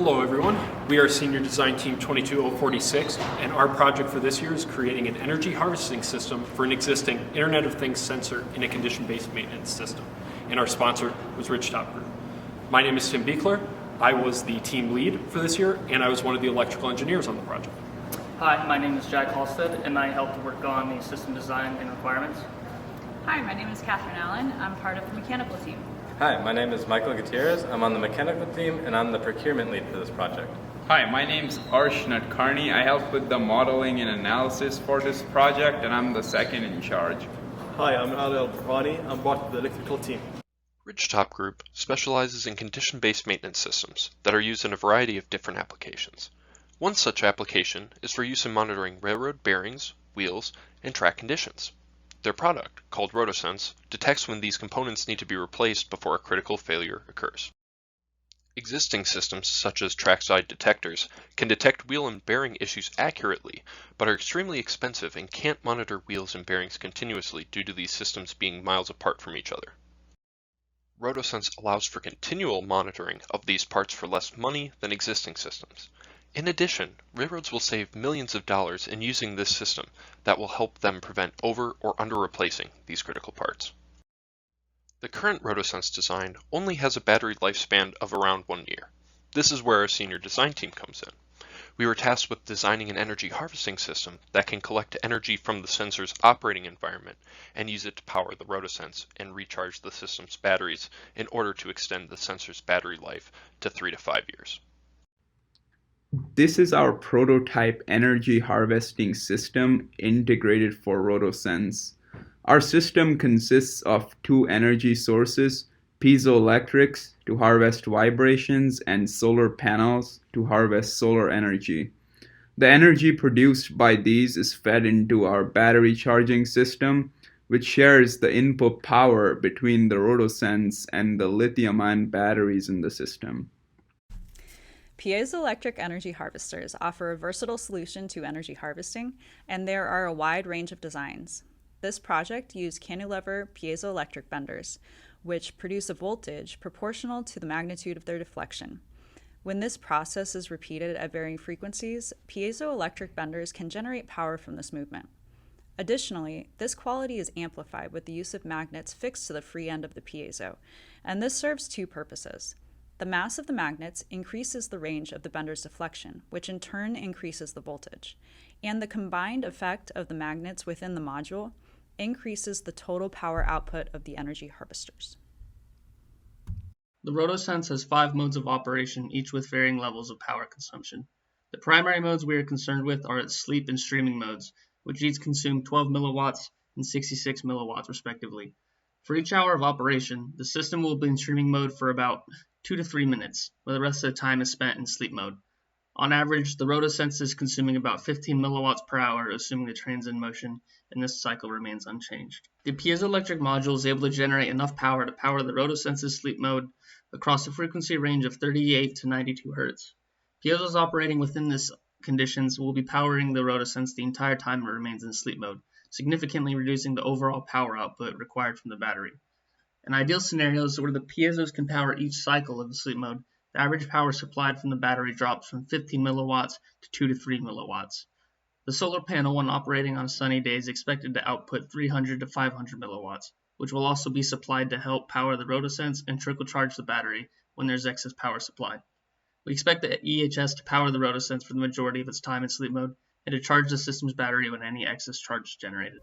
Hello everyone, we are Senior Design Team 22046 and our project for this year is creating an energy harvesting system for an existing Internet of Things sensor in a condition-based maintenance system. And our sponsor was Ridgetop Group. My name is Tim Beekler. I was the team lead for this year and I was one of the electrical engineers on the project. Hi, my name is Jack Halstead and I helped work on the system design and requirements. Hi, my name is Katherine Allen. I'm part of the mechanical team. Hi, my name is Michael Gutierrez. I'm on the mechanical team and I'm the procurement lead for this project. Hi, my name's Arsh Nadkarni. I help with the modeling and analysis for this project and I'm the second in charge. Hi, I'm Ali Al-Burhani. I'm part of the electrical team. Ridgetop Group specializes in condition-based maintenance systems that are used in a variety of different applications. One such application is for use in monitoring railroad bearings, wheels, and track conditions. Their product, called RotoSense, detects when these components need to be replaced before a critical failure occurs. Existing systems, such as trackside detectors, can detect wheel and bearing issues accurately, but are extremely expensive and can't monitor wheels and bearings continuously due to these systems being miles apart from each other. RotoSense allows for continual monitoring of these parts for less money than existing systems. In addition, railroads will save millions of dollars in using this system that will help them prevent over or under replacing these critical parts. The current RotoSense design only has a battery lifespan of around 1 year. This is where our senior design team comes in. We were tasked with designing an energy harvesting system that can collect energy from the sensor's operating environment and use it to power the RotoSense and recharge the system's batteries in order to extend the sensor's battery life to 3 to 5 years. This is our prototype energy harvesting system integrated for RotoSense. Our system consists of two energy sources, piezoelectrics to harvest vibrations and solar panels to harvest solar energy. The energy produced by these is fed into our battery charging system, which shares the input power between the RotoSense and the lithium-ion batteries in the system. Piezoelectric energy harvesters offer a versatile solution to energy harvesting, and there are a wide range of designs. This project used cantilever piezoelectric benders, which produce a voltage proportional to the magnitude of their deflection. When this process is repeated at varying frequencies, piezoelectric benders can generate power from this movement. Additionally, this quality is amplified with the use of magnets fixed to the free end of the piezo, and this serves two purposes. The mass of the magnets increases the range of the bender's deflection, which in turn increases the voltage, and the combined effect of the magnets within the module increases the total power output of the energy harvesters. The RotoSense has 5 modes of operation, each with varying levels of power consumption. The primary modes we are concerned with are its sleep and streaming modes, which each consume 12 milliwatts and 66 milliwatts respectively. For each hour of operation, the system will be in streaming mode for about 2 to 3 minutes, where the rest of the time is spent in sleep mode. On average, the RotoSense is consuming about 15 milliwatts per hour, assuming the train's in motion, and this cycle remains unchanged. The piezoelectric module is able to generate enough power to power the RotoSense's sleep mode across a frequency range of 38 to 92 Hz. Piezos operating within these conditions will be powering the RotoSense the entire time it remains in sleep mode, significantly reducing the overall power output required from the battery. In ideal scenarios where the piezos can power each cycle of the sleep mode, the average power supplied from the battery drops from 15 milliwatts to 2 to 3 milliwatts. The solar panel, when operating on a sunny day, is expected to output 300 to 500 milliwatts, which will also be supplied to help power the RotoSense and trickle charge the battery when there's excess power supplied. We expect the EHS to power the RotoSense for the majority of its time in sleep mode and to charge the system's battery when any excess charge is generated.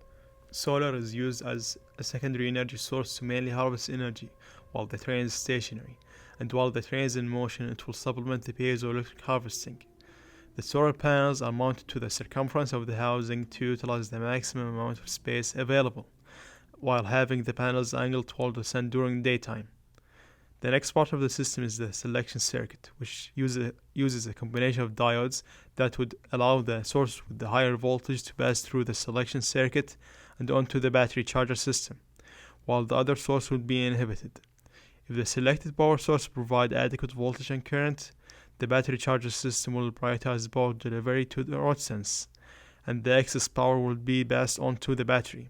Solar is used as a secondary energy source to mainly harvest energy while the train is stationary, and while the train is in motion, it will supplement the piezoelectric harvesting. The solar panels are mounted to the circumference of the housing to utilize the maximum amount of space available, while having the panels angled toward the sun during daytime. The next part of the system is the selection circuit, which uses a combination of diodes that would allow the source with the higher voltage to pass through the selection circuit and onto the battery charger system, while the other source would be inhibited. If the selected power source provides adequate voltage and current, the battery charger system will prioritize power delivery to the RotoSense, and the excess power will be passed on to the battery.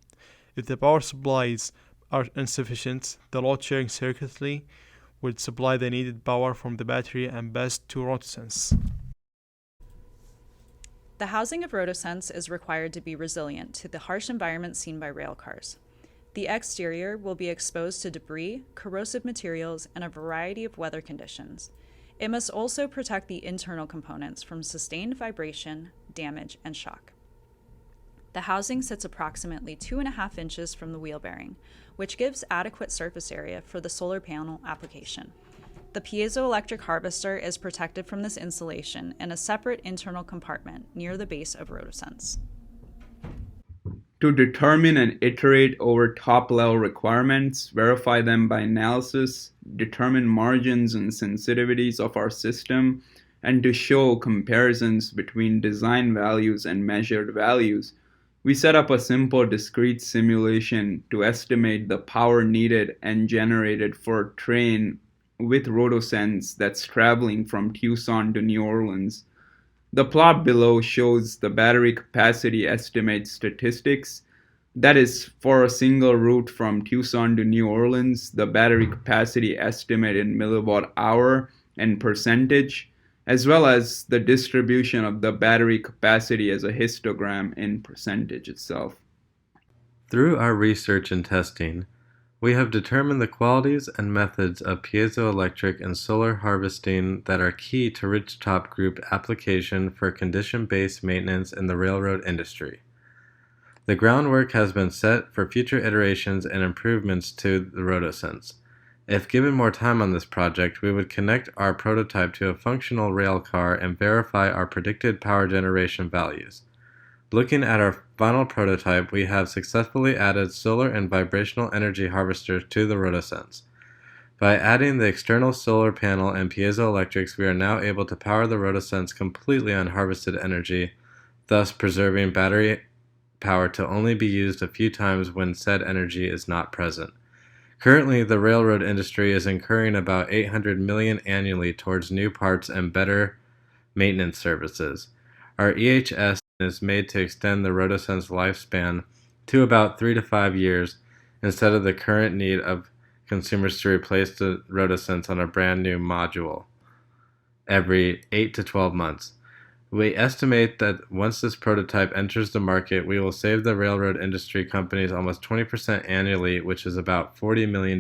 If the power supplies are insufficient, the load sharing circuitry will supply the needed power from the battery and pass to RotoSense. The housing of RotoSense is required to be resilient to the harsh environment seen by rail cars. The exterior will be exposed to debris, corrosive materials, and a variety of weather conditions. It must also protect the internal components from sustained vibration, damage, and shock. The housing sits approximately 2.5 inches from the wheel bearing, which gives adequate surface area for the solar panel application. The piezoelectric harvester is protected from this insulation in a separate internal compartment near the base of RotoSense. To determine and iterate over top-level requirements, verify them by analysis, determine margins and sensitivities of our system, and to show comparisons between design values and measured values, we set up a simple discrete simulation to estimate the power needed and generated for a train with RotoSense that's traveling from Tucson to New Orleans. The plot below shows the battery capacity estimate statistics. That is, for a single route from Tucson to New Orleans, the battery capacity estimate in milliwatt hour and percentage, as well as the distribution of the battery capacity as a histogram in percentage itself. Through our research and testing, we have determined the qualities and methods of piezoelectric and solar harvesting that are key to ridgetop group application for condition-based maintenance in the railroad industry. The groundwork has been set for future iterations and improvements to the RotoSense. If given more time on this project, we would connect our prototype to a functional rail car and verify our predicted power generation values. Looking at our final prototype, we have successfully added solar and vibrational energy harvesters to the RotoSense. By adding the external solar panel and piezoelectrics, we are now able to power the RotoSense completely on harvested energy, thus preserving battery power to only be used a few times when said energy is not present. Currently, the railroad industry is incurring about $800 million annually towards new parts and better maintenance services. Our EHS is made to extend the RotoSense lifespan to about 3 to 5 years instead of the current need of consumers to replace the RotoSense on a brand new module every 8 to 12 months. We estimate that once this prototype enters the market, we will save the railroad industry companies almost 20% annually, which is about $40 million.